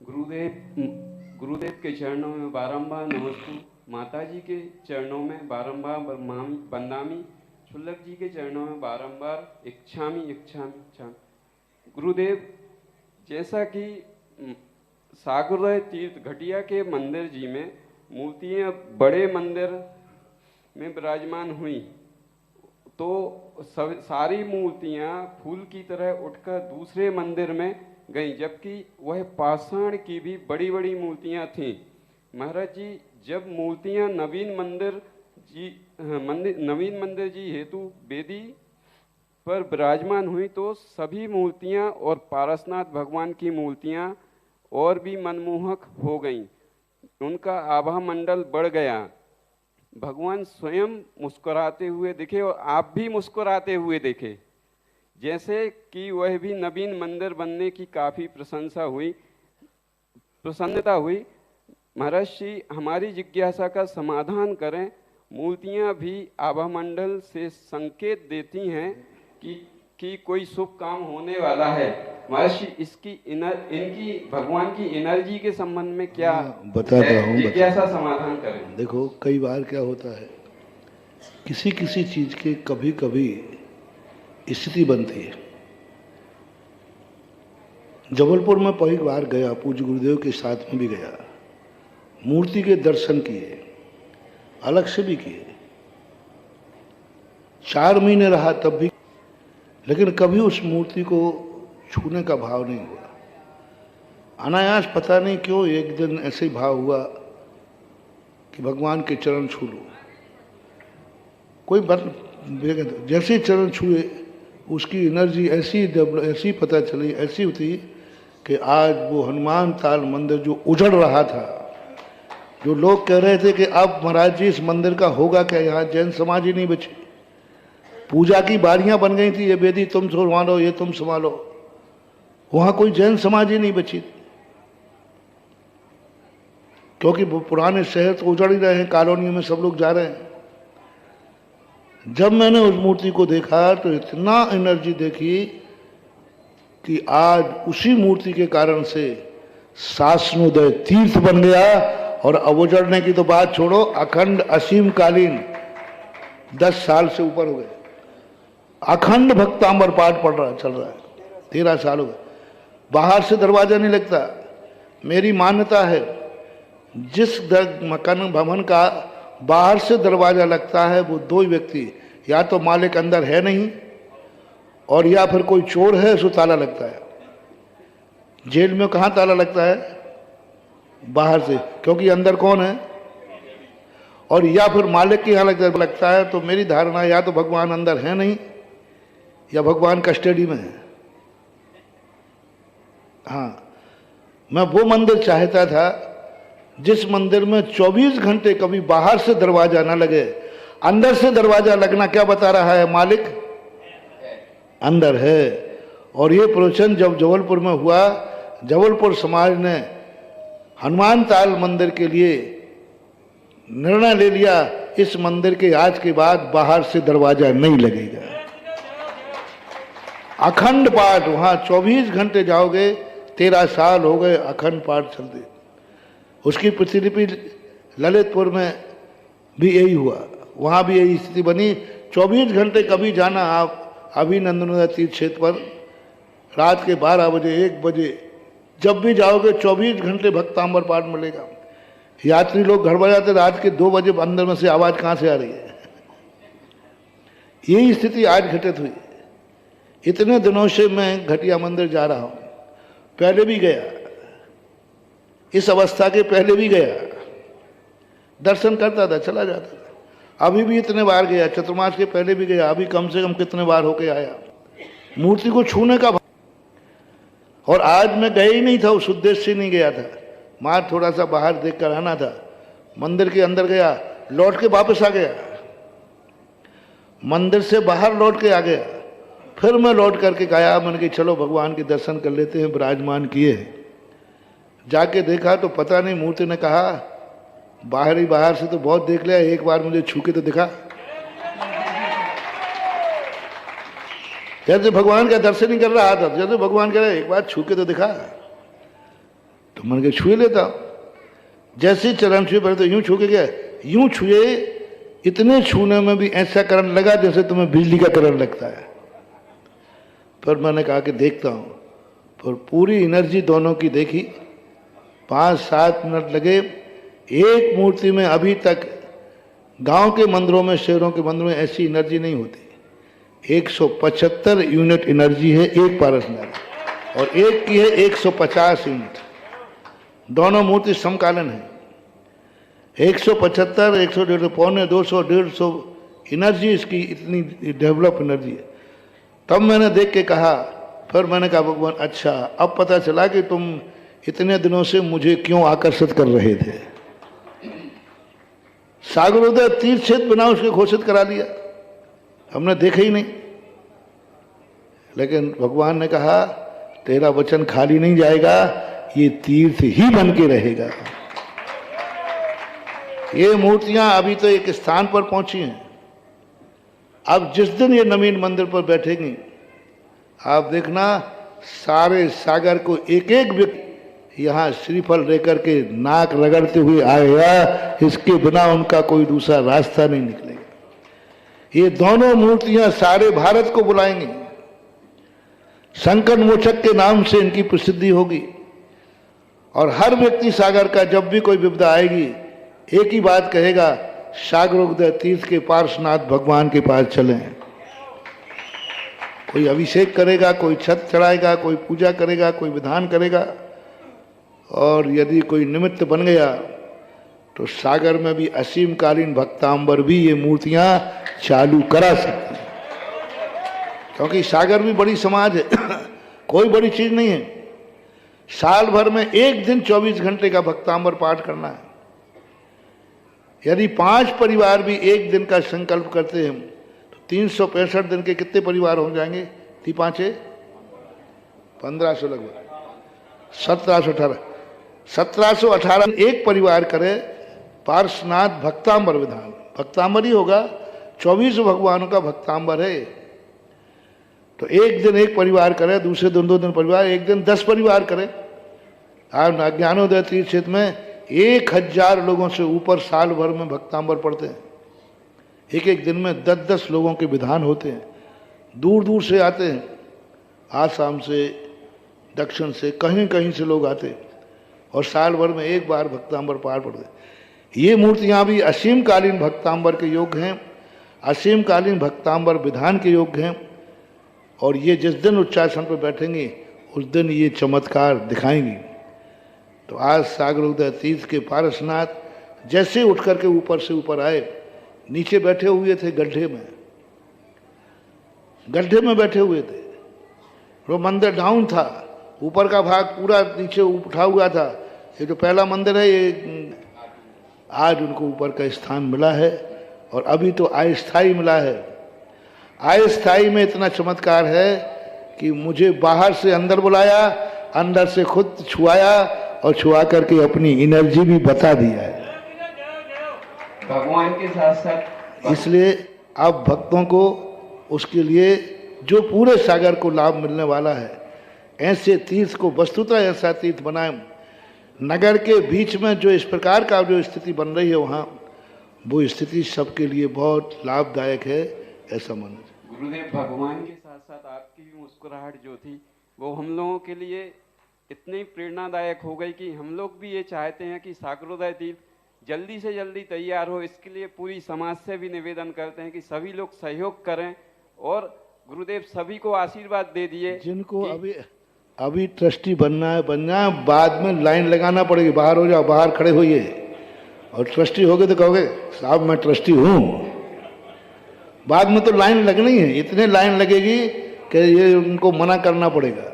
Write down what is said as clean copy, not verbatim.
गुरुदेव गुरुदेव के चरणों में बारंबार नमस्तु, माताजी के चरणों में बारंबार बंदामी, क्षुल्लक जी के चरणों में बारंबार इच्छामी इच्छामी इच्छामी। गुरुदेव, जैसा कि सागुरय तीर्थ घटिया के मंदिर जी में मूर्तियां बड़े मंदिर में विराजमान हुई, तो सारी मूर्तियां फूल की तरह उठकर दूसरे मंदिर में गईं, जबकि वह पाषाण की भी बड़ी बड़ी मूर्तियां थीं। महाराज जी, जब मूर्तियां नवीन मंदिर जी हेतु वेदी पर विराजमान हुई, तो सभी मूर्तियां और पारसनाथ भगवान की मूर्तियां और भी मनमोहक हो गईं। उनका आभा मंडल बढ़ गया। भगवान स्वयं मुस्कुराते हुए दिखे और आप भी मुस्कुराते हुए दिखे, जैसे कि वह भी नवीन मंदिर बनने की काफ़ी प्रसन्नता हुई। महाराज जी, हमारी जिज्ञासा का समाधान करें। मूर्तियां भी आभा मंडल से संकेत देती हैं कि कोई शुभ काम होने वाला है। महाराज जी, इनकी भगवान की एनर्जी के संबंध में क्या बताता हूँ, जिज्ञासा समाधान करें। देखो, कई बार क्या होता है, किसी किसी चीज के कभी कभी स्थिति बनती है। जबलपुर में पहली बार गया, पूज्य गुरुदेव के साथ में भी गया, मूर्ति के दर्शन किए, अलग से भी किए, 4 महीने रहा तब भी, लेकिन कभी उस मूर्ति को छूने का भाव नहीं हुआ। अनायास पता नहीं क्यों एक दिन ऐसे ही भाव हुआ कि भगवान के चरण छू लो। कोई जैसे चरण छुए, उसकी एनर्जी ऐसी पता चली, ऐसी होती कि आज वो हनुमान ताल मंदिर जो उजड़ रहा था, जो लोग कह रहे थे कि अब महाराज जी इस मंदिर का होगा क्या, यहाँ जैन समाज ही नहीं बची, पूजा की बारियां बन गई थी, ये वेदी तुम संभालो, ये तुम संभालो, वहां कोई जैन समाज ही नहीं बची, क्योंकि पुराने शहर तो उजड़ ही रहे हैं, कॉलोनियों में सब लोग जा रहे हैं। जब मैंने उस मूर्ति को देखा तो इतना एनर्जी देखी कि आज उसी मूर्ति के कारण से शासनोदय तीर्थ बन गया। और अब उजड़ने की तो बात छोड़ो, अखंड असीम कालीन 10 साल से ऊपर हो गए, अखंड भक्तांबर पाठ चल रहा है, 13 साल हो गए। बाहर से दरवाजा नहीं लगता। मेरी मान्यता है, जिस मकान भवन का बाहर से दरवाजा लगता है, वो 2 व्यक्ति, या तो मालिक अंदर है नहीं, और या फिर कोई चोर है, उसको ताला लगता है। जेल में कहाँ ताला लगता है? बाहर से, क्योंकि अंदर कौन है? और या फिर मालिक के यहाँ लगता है। तो मेरी धारणा, या तो भगवान अंदर है नहीं, या भगवान कस्टडी में है। हाँ, मैं वो मंदिर चाहता था जिस मंदिर में 24 घंटे कभी बाहर से दरवाजा ना लगे, अंदर से दरवाजा लगना क्या बता रहा है? मालिक अंदर है। और ये प्रवचन जब जबलपुर में हुआ, जबलपुर समाज ने हनुमान ताल मंदिर के लिए निर्णय ले लिया, इस मंदिर के आज के बाद बाहर से दरवाजा नहीं लगेगा। अखंड पाठ, वहां 24 घंटे जाओगे, 13 साल हो गए अखंड पाठ चलते। उसकी प्रतिलिपि ललितपुर में भी यही हुआ, वहाँ भी यही स्थिति बनी। 24 घंटे कभी जाना आप अभिनंदन तीर्थ क्षेत्र पर, रात के 12 बजे 1 बजे जब भी जाओगे 24 घंटे भक्तांबर पाठ मिलेगा। यात्री लोग गड़बड़ जाते, रात के 2 बजे अंदर में से आवाज़ कहाँ से आ रही है। यही स्थिति आज घटित हुई। इतने दिनों से मैं घटिया मंदिर जा रहा हूँ, पहले भी गया, इस अवस्था के पहले भी गया, दर्शन करता था, चला जाता था। अभी भी इतने बार गया, चतुर्मास के पहले भी गया, अभी कम से कम कितने बार होके आया, मूर्ति को छूने का। और आज मैं गया ही नहीं था, उस उद्देश्य से नहीं गया था, मार थोड़ा सा बाहर देख कर आना था। मंदिर के अंदर गया, लौट के वापस आ गया, मंदिर से बाहर लौट के आ गया, फिर मैं लौट करके गया। मैंने कि चलो भगवान के दर्शन कर लेते हैं, विराजमान किए हैं। जाके देखा तो पता नहीं, मूर्ति ने कहा बाहर से तो बहुत देख लिया, एक बार मुझे छू के तो दिखा। जैसे भगवान का दर्शन ही कर रहा था, जैसे भगवान कह रहे एक बार छू के तो दिखा। तो मैंने कहा छुए लेता हूं। जैसे ही चरण छुए, पहले तो यूं छू के गया, यूं छुए, इतने छूने में भी ऐसा करंट लगा जैसे तुम्हें बिजली का करंट लगता है। फिर मैंने कहा कि देखता हूं, पर पूरी एनर्जी दोनों की देखी। 5-7 मिनट लगे। एक मूर्ति में अभी तक गांव के मंदिरों में, शहरों के मंदिरों में ऐसी एनर्जी नहीं होती। 175 यूनिट एनर्जी है एक पारसनाथ, और एक की है 150 यूनिट। दोनों मूर्ति समकालीन है। 175, 150, पौने 200, 150 एनर्जी इसकी, इतनी डेवलप एनर्जी है। तब मैंने देख के कहा, फिर मैंने कहा भगवान अच्छा, अब पता चला कि तुम इतने दिनों से मुझे क्यों आकर्षित कर रहे थे। सागरोदय तीर्थ क्षेत्र बिना उसके घोषित करा लिया, हमने देखा ही नहीं। लेकिन भगवान ने कहा तेरा वचन खाली नहीं जाएगा, ये तीर्थ ही बन के रहेगा। ये मूर्तियां अभी तो एक स्थान पर पहुंची हैं। अब जिस दिन ये नवीन मंदिर पर बैठेंगी, आप देखना सारे सागर को एक एक व्यक्ति यहाँ श्रीफल लेकर के नाक रगड़ते हुए आएगा। इसके बिना उनका कोई दूसरा रास्ता नहीं निकलेगा। ये दोनों मूर्तियां सारे भारत को बुलाएंगी। संकट मोचक के नाम से इनकी प्रसिद्धि होगी, और हर व्यक्ति सागर का जब भी कोई विपदा आएगी, एक ही बात कहेगा, सागरोदय तीर्थ के पार्श्वनाथ भगवान के पास चलें। कोई अभिषेक करेगा, कोई छत चढ़ाएगा, कोई पूजा करेगा, कोई विधान करेगा, और यदि कोई निमित्त बन गया तो सागर में भी असीमकालीन भक्तांबर भी ये मूर्तियां चालू करा सकती हैं। क्योंकि सागर भी बड़ी समाज है, कोई बड़ी चीज नहीं है। साल भर में एक दिन 24 घंटे का भक्तांबर पाठ करना है। यदि 5 परिवार भी एक दिन का संकल्प करते हैं तो 365 दिन के कितने परिवार हो जाएंगे? 1500 लगभग 1718 एक परिवार करे पार्श्वनाथ भक्तांबर विधान। भक्तांबर ही होगा, 24 भगवानों का भक्तांबर है। तो एक दिन एक परिवार करे, दूसरे दिन 2 दिन परिवार, एक दिन 10 परिवार करे। आप ज्ञानोदय तीर्थ क्षेत्र में 1000 लोगों से ऊपर साल भर में भक्तांबर पढ़ते हैं। एक एक दिन में 10-10 लोगों के विधान होते हैं। दूर दूर से आते हैं, आसाम से, दक्षिण से, कहीं कहीं से लोग आते हैं, और साल भर में एक बार भक्तांबर पाठ पढ़ते हैं। ये मूर्तियाँ भी असीमकालीन भक्तांबर के योग्य हैं, असीमकालीन भक्तांबर विधान के योग्य हैं। और ये जिस दिन उच्चासन पर बैठेंगे उस दिन ये चमत्कार दिखाएंगी। तो आज सागरोदय तीर्थ के पारसनाथ जैसे उठ करके ऊपर से ऊपर आए, नीचे बैठे हुए थे गड्ढे में बैठे हुए थे। वो मंदिर डाउन था, ऊपर का भाग पूरा नीचे उठा हुआ था। ये जो पहला मंदिर है, ये आज उनको ऊपर का स्थान मिला है, और अभी तो अस्थाई मिला है। अस्थाई में इतना चमत्कार है कि मुझे बाहर से अंदर बुलाया, अंदर से खुद छुआया, और छुआ करके अपनी एनर्जी भी बता दिया है भगवान के साथ साथ। इसलिए अब भक्तों को उसके लिए जो पूरे सागर को लाभ मिलने वाला है, ऐसे तीर्थ को वस्तुतः ऐसा तीर्थ बनाए। नगर के बीच में जो इस प्रकार का जो स्थिति बन रही है, वहाँ वो स्थिति सबके लिए बहुत लाभदायक है, ऐसा माना जाए। गुरुदेव, भगवान के साथ साथ आपकी भी मुस्कुराहट जो थी वो हम लोगों के लिए इतनी प्रेरणादायक हो गई कि हम लोग भी ये चाहते हैं कि सागरोदय तीर्थ जल्दी से जल्दी तैयार हो। इसके लिए पूरी समाज से भी निवेदन करते हैं कि सभी लोग सहयोग करें, और गुरुदेव सभी को आशीर्वाद दे दिए। जिनको अभी ट्रस्टी बनना है, बाद में लाइन लगाना पड़ेगी। बाहर हो जाओ, बाहर खड़े होइए, और ट्रस्टी हो गए तो कहोगे साहब मैं ट्रस्टी हूँ। बाद में तो लाइन लगनी है, इतने लाइन लगेगी कि ये उनको मना करना पड़ेगा।